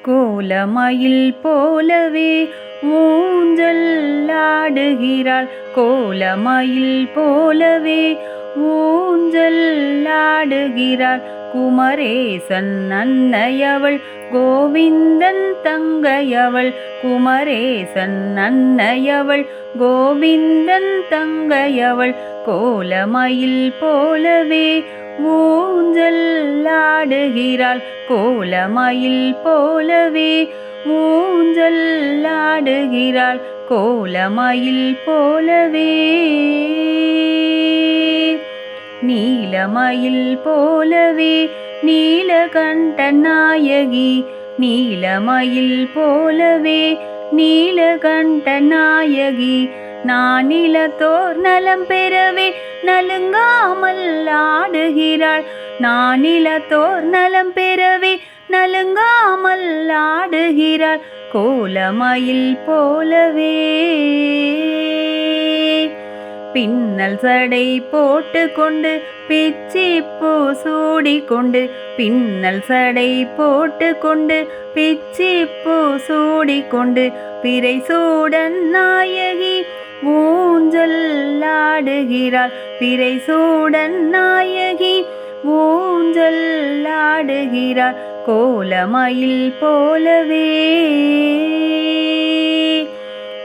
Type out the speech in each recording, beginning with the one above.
கோலமயில் போலவே ஊஞ்சல் ஆடுகிறாள். கோலமயில் போலவே ஊஞ்சல் ஆடுகிறாள். குமரேசன் அன்னையவள் கோவிந்தன் தங்கையவள். குமரேசன் அன்னையவள் கோவிந்தன் தங்கையவள். கோலமயில் போலவே ஊஞ்சல் ஆடுகிறாள். கோலமயில் போலவே ஊஞ்சல் ஆடுகிறாள். கோலமயில் போலவே நீலமயில் போலவே நீலகண்ட நாயகி. நீலமயில் போலவே நீலகண்ட நாயகி. நானிலத்தோர் நலம் பெறவே நலுங்காமல் ஆடுகிறாள். நானிலத்தோர் நலம் பெறவே நலுங்காமல் ஆடுகிறாள். கோலமயில் போலவே பின்னல் சடை போட்டு கொண்டு பிச்சிப்பூ சூடிக்கொண்டு. பின்னல் சடை போட்டு கொண்டு பிச்சிப்பூ சூடிக்கொண்டு. பிறை சூடன் நாயகி ஊஞ்சல் ஆடுகிறாள். பிறை சூடன் நாயகி ஊஞ்சல் ஆடுகிறாள். கோலமயில் போலவே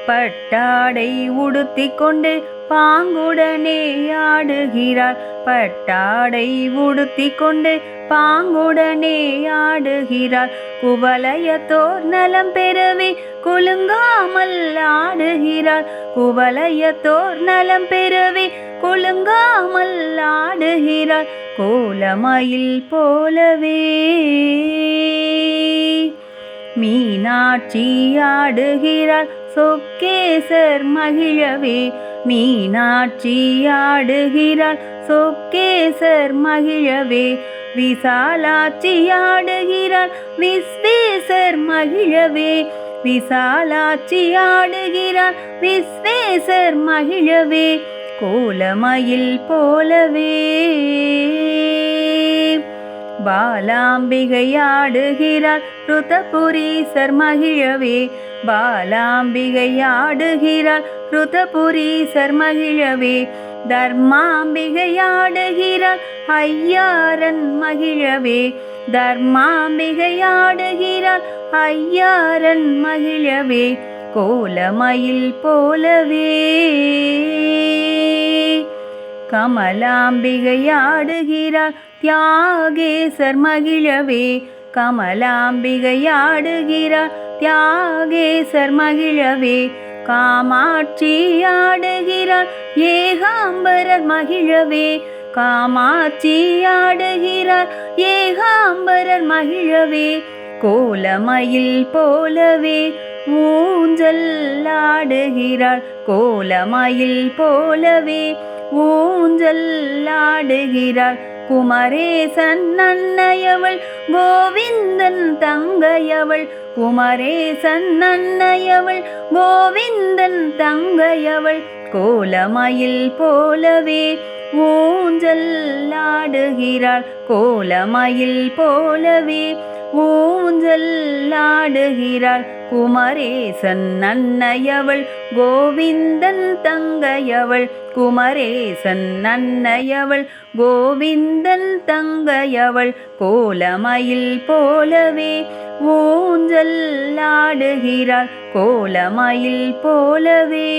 பட்டாடை உடுத்திக் கொண்டு பாங்குடனே ஆடுகிறாள். பட்டாடை உடுத்திக் கொண்டு பாங்குடனே ஆடுகிறாள். குவலயத்தோர் நலம் பெறவே குலுங்காமல் ஆடுகிறாள். குவலயத்தோர் நலம் பெறவே குலுங்காமல் ஆடுகிறாள். கோலமயில் போலவே மீனாட்சி ஆடுகிறாள். சொக்கேசர் மகிழவே. மீனாட்சி ஆடுகிறாள். சொக்கேசர் மகிழவே. விசாலாட்சி ஆடுகிறாள். விஸ்வேசர் மகிழவே. விசாலாட்சி ஆடுகிறாள். விஸ்வேசர் மகிழவே. கோலமயில் போலவே பாலாம்பிகை ஆடுகிறாள். ருதபுரீசர் மகிழவே. பாலாம்பிகை ஆடுகிறாள். ருதபுரீசர் மகிழவே. தர்மாம்பிகை ஆடுகிறாள். ஐயாரன் மகிழவே. தர்மாம்பிகை ஆடுகிறாள். ஐயாரன் மகிழவே. கோலமயில் போலவே கமலாம்பிகை ஆடுகிறாள். தியாகேசர் மகிழவே. கமலாம்பிகை ஆடுகிறாள். தியாகேசர் மகிழவே. காமாட்சி ஆடுகிறாள். ஏகாம்பரர் மகிழவே. காமாட்சி ஆடுகிறாள். ஏகாம்பரர் மகிழவே. கோலமயில் போலவே ஊஞ்சல் ஆடுகிறாள். கோலமயில் போலவே ஊஞ்சல் ஆடுகிறாள். குமரேசன் அன்னையவள் கோவிந்தன் தங்கையவள். குமரேசன் அன்னையவள் கோவிந்தன் தங்கையவள். கோலமயில் போலவே ஊஞ்சல் ஆடுகிறாள். கோலமயில் போலவே ஊஞ்சல் ஆடுகிறாள். குமரேசன் அன்னையவள் கோவிந்தன் தங்கையவள். குமரேசன் அன்னையவள் கோவிந்தன் தங்கையவள். கோலமயில் போலவே ஊஞ்சல் ஆடுகிறாள். கோலமயில் போலவே